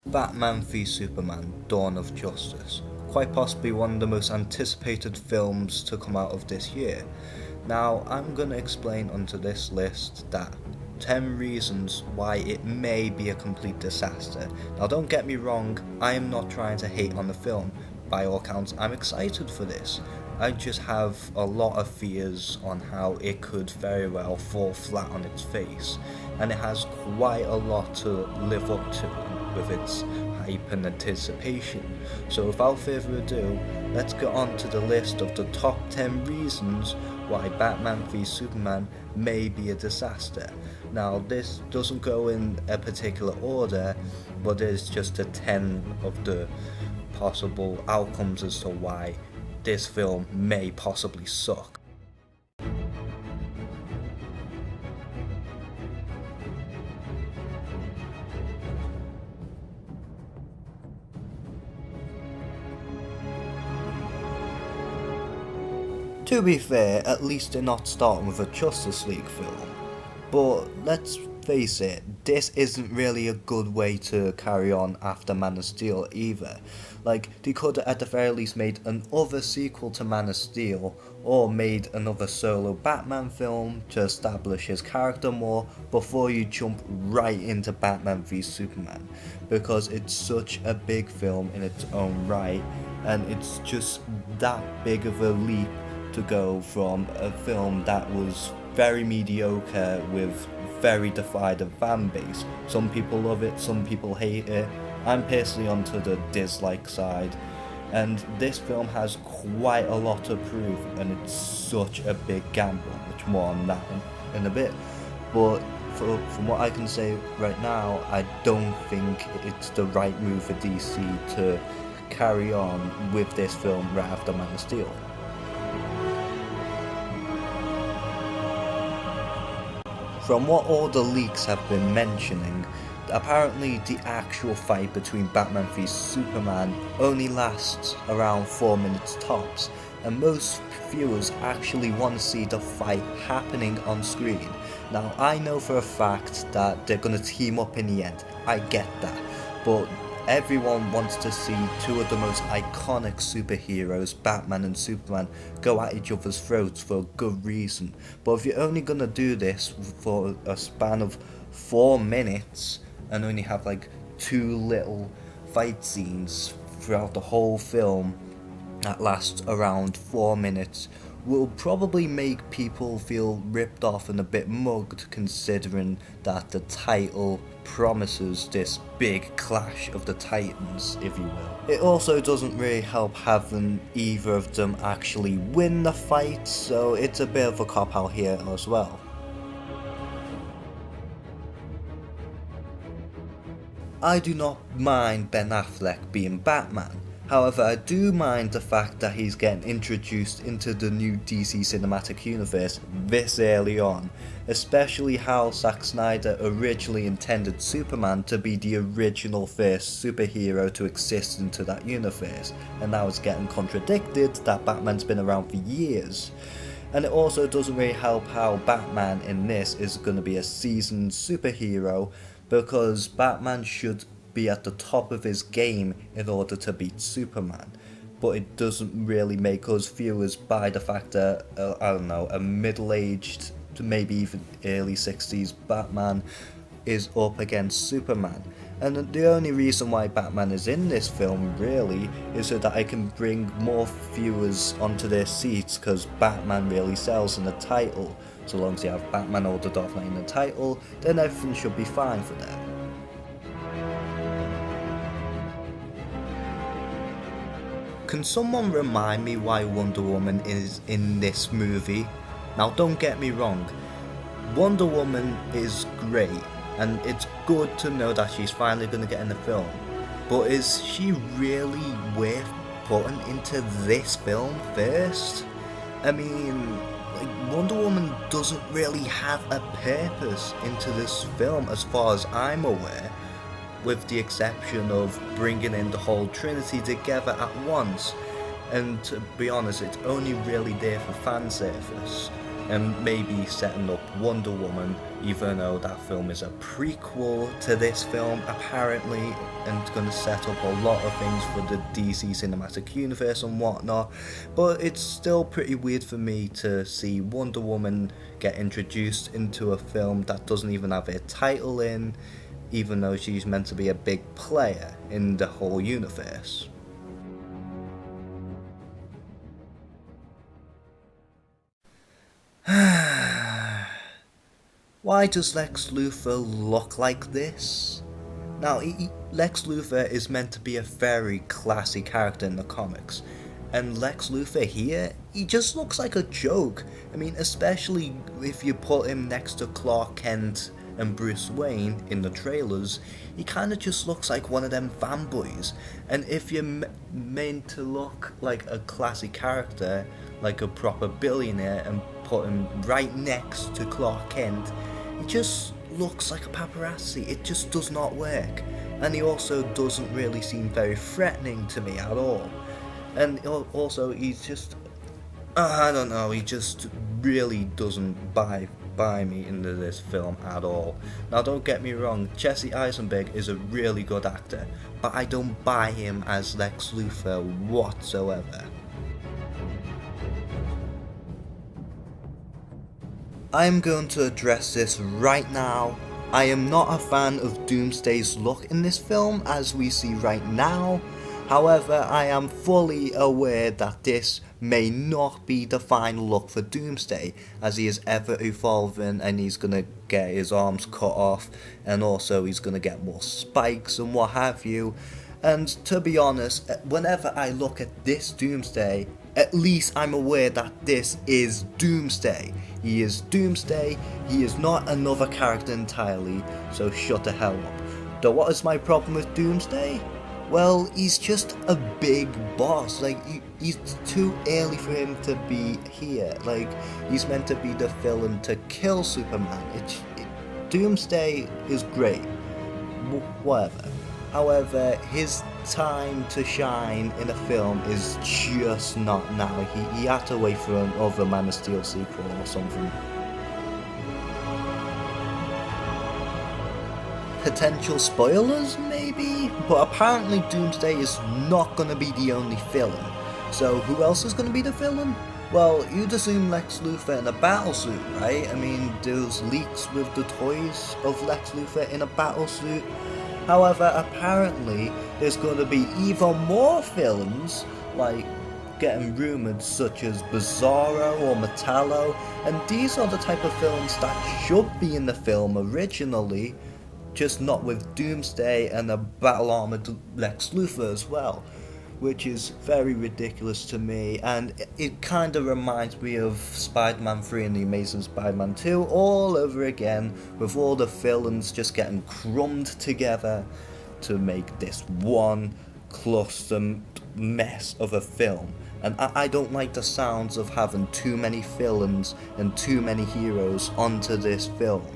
Batman v Superman: Dawn of Justice, quite possibly one of the most anticipated films to come out of this year. Now, I'm going to explain onto this list that 10 reasons why it may be a complete disaster. Now, don't get me wrong, I am not trying to hate on the film. By all accounts, I'm excited for this. I just have a lot of fears on how it could very well fall flat on its face, and it has quite a lot to live up to with its hype and anticipation. So without further ado, let's get on to the list of the top 10 reasons why Batman v Superman may be a disaster. Now, this doesn't go in a particular order, but it's just the 10 of the possible outcomes as to why this film may possibly suck. To be fair, at least they're not starting with a Justice League film. But let's face it, this isn't really a good way to carry on after Man of Steel either. Like, they could have at the very least made another sequel to Man of Steel, or made another solo Batman film to establish his character more before you jump right into Batman v Superman, because it's such a big film in its own right, and it's just that big of a leap to go from a film that was very mediocre with very divided fan base. Some people love it, some people hate it. I'm personally onto the dislike side, and this film has quite a lot to prove, and it's such a big gamble, much more on that in a bit. But from what I can say right now, I don't think it's the right move for DC to carry on with this film right after Man of Steel. From what all the leaks have been mentioning, apparently the actual fight between Batman v Superman only lasts around 4 minutes tops, and most viewers actually want to see the fight happening on screen. Now, I know for a fact that they're going to team up in the end, I get that, but everyone wants to see two of the most iconic superheroes, Batman and Superman, go at each other's throats for a good reason. But if you're only gonna do this for a span of 4 minutes and only have like 2 little fight scenes throughout the whole film that last around 4 minutes, will probably make people feel ripped off and a bit mugged, considering that the title promises this big clash of the titans, if you will. It also doesn't really help having either of them actually win the fight, so it's a bit of a cop-out here as well. I do not mind Ben Affleck being Batman. However, I do mind the fact that he's getting introduced into the new DC Cinematic Universe this early on, especially how Zack Snyder originally intended Superman to be the original first superhero to exist into that universe, and now it's getting contradicted that Batman's been around for years. And it also doesn't really help how Batman in this is going to be a seasoned superhero, because Batman should be at the top of his game in order to beat Superman. But it doesn't really make us viewers buy the fact that, I don't know, a middle-aged to maybe even early 60s Batman is up against Superman. And the only reason why Batman is in this film really is so that I can bring more viewers onto their seats, because Batman really sells in the title. So long as you have Batman or the Dark Knight in the title, then everything should be fine for them. Can someone remind me why Wonder Woman is in this movie? Now, don't get me wrong, Wonder Woman is great, and it's good to know that she's finally going to get in the film. But is she really worth putting into this film first? I mean, Wonder Woman doesn't really have a purpose into this film as far as I'm aware, with the exception of bringing in the whole Trinity together at once, and to be honest, it's only really there for fan service. and maybe setting up Wonder Woman, even though that film is a prequel to this film apparently, and it's going to set up a lot of things for the DC Cinematic Universe and whatnot. But it's still pretty weird for me to see Wonder Woman get introduced into a film that doesn't even have a title in, even though she's meant to be a big player in the whole universe. Why does Lex Luthor look like this? Now, Lex Luthor is meant to be a very classy character in the comics, and Lex Luthor here, he just looks like a joke. I mean, especially if you put him next to Clark Kent and Bruce Wayne in the trailers, he kinda just looks like one of them fanboys. And if you're meant to look like a classy character, like a proper billionaire, and put him right next to Clark Kent, it just looks like a paparazzi. It just does not work. And he also doesn't really seem very threatening to me at all. And also, he's just, I don't know, he just really doesn't buy me into this film at all. Now, don't get me wrong, Jesse Eisenberg is a really good actor, but I don't buy him as Lex Luthor whatsoever. I am going to address this right now. I am not a fan of Doomsday's look in this film as we see right now. However, I am fully aware that this may not be the final look for Doomsday, as he is ever evolving and he's gonna get his arms cut off, and also he's gonna get more spikes and what have you. And to be honest, whenever I look at this Doomsday, at least I'm aware that this is Doomsday. He is Doomsday, he is not another character entirely, so shut the hell up. Though what is my problem with Doomsday? Well, he's just a big boss. Like, he's too early for him to be here. Like, he's meant to be the villain to kill Superman. Doomsday is great, whatever. However, his time to shine in a film is just not now. He had to wait for another Man of Steel sequel or something. Potential spoilers, maybe? But apparently Doomsday is not going to be the only villain. So who else is going to be the villain? Well, you'd assume Lex Luthor in a battlesuit, right? I mean, there's leaks with the toys of Lex Luthor in a battlesuit. However, apparently there's going to be even more villains, like getting rumoured, such as Bizarro or Metallo, and these are the type of villains that should be in the film originally, just not with Doomsday and a battle-armoured Lex Luthor as well, which is very ridiculous to me, and it kind of reminds me of Spider-Man 3 and The Amazing Spider-Man 2 all over again, with all the villains just getting crumbed together to make this one cluster mess of a film. And I don't like the sounds of having too many villains and too many heroes onto this film.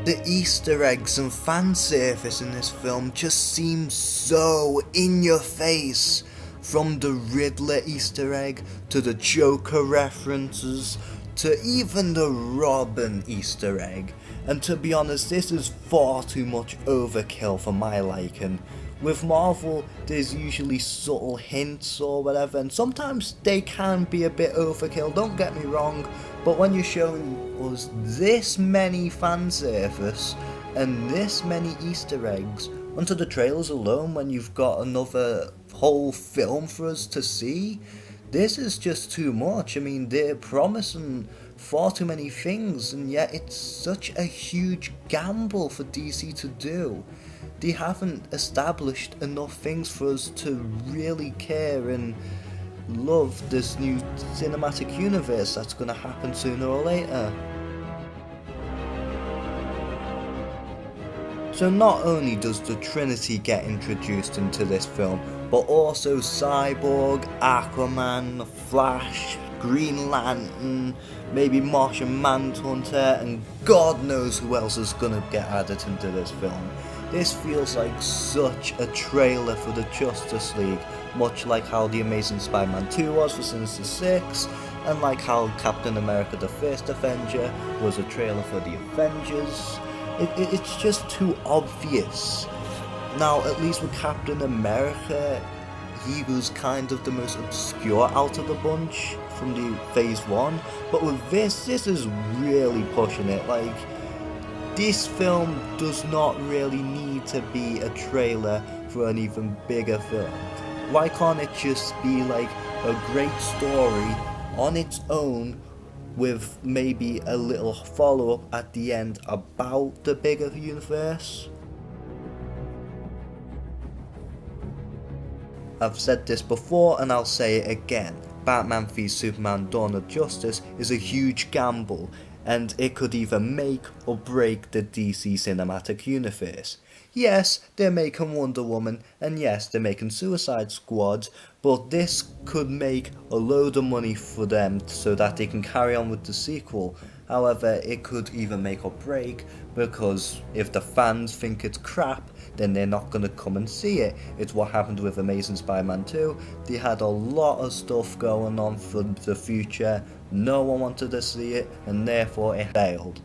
The Easter eggs and fan service in this film just seem so in your face. From the Riddler Easter egg, to the Joker references, to even the Robin Easter egg. And to be honest, this is far too much overkill for my liking. With Marvel, there's usually subtle hints or whatever, and sometimes they can be a bit overkill, don't get me wrong, but when you're showing us this many fan service and this many Easter eggs onto the trailers alone, when you've got another whole film for us to see, this is just too much. I mean, they're promising far too many things, and yet it's such a huge gamble for DC to do. They haven't established enough things for us to really care and love this new cinematic universe that's going to happen sooner or later. So not only does the Trinity get introduced into this film, but also Cyborg, Aquaman, Flash, Green Lantern, maybe Martian Manhunter, and God knows who else is gonna get added into this film. This feels like such a trailer for the Justice League, much like how The Amazing Spider-Man 2 was for Sinister Six, and like how Captain America the First Avenger was a trailer for the Avengers. It's just too obvious. Now, at least with Captain America, he was kind of the most obscure out of the bunch from the Phase 1, but with this is really pushing it. Like, this film does not really need to be a trailer for an even bigger film. Why can't it just be like a great story on its own with maybe a little follow-up at the end about the bigger universe? I've said this before and I'll say it again. Batman v Superman Dawn of Justice is a huge gamble, and it could either make or break the DC cinematic universe. Yes, they're making Wonder Woman, and yes, they're making Suicide Squad, but this could make a load of money for them so that they can carry on with the sequel. However, it could either make or break, because if the fans think it's crap, then they're not going to come and see it. It's what happened with Amazing Spider-Man 2. They had a lot of stuff going on for the future, no one wanted to see it, and therefore it failed.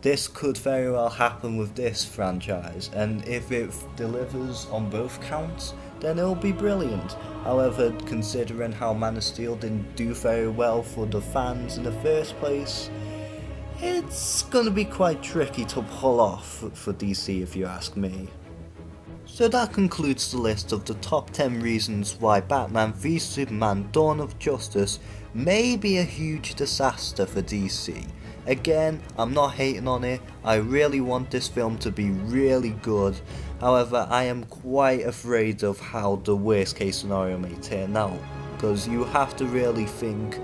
This could very well happen with this franchise, and if it delivers on both counts, then it'll be brilliant. However, considering how Man of Steel didn't do very well for the fans in the first place, it's gonna be quite tricky to pull off for DC if you ask me. So that concludes the list of the top 10 reasons why Batman v Superman Dawn of Justice may be a huge disaster for DC. Again, I'm not hating on it, I really want this film to be really good. However, I am quite afraid of how the worst case scenario may turn out, because you have to really think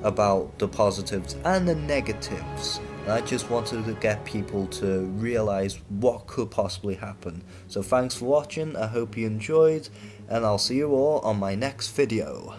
about the positives and the negatives. And I just wanted to get people to realise what could possibly happen. So thanks for watching, I hope you enjoyed, and I'll see you all on my next video.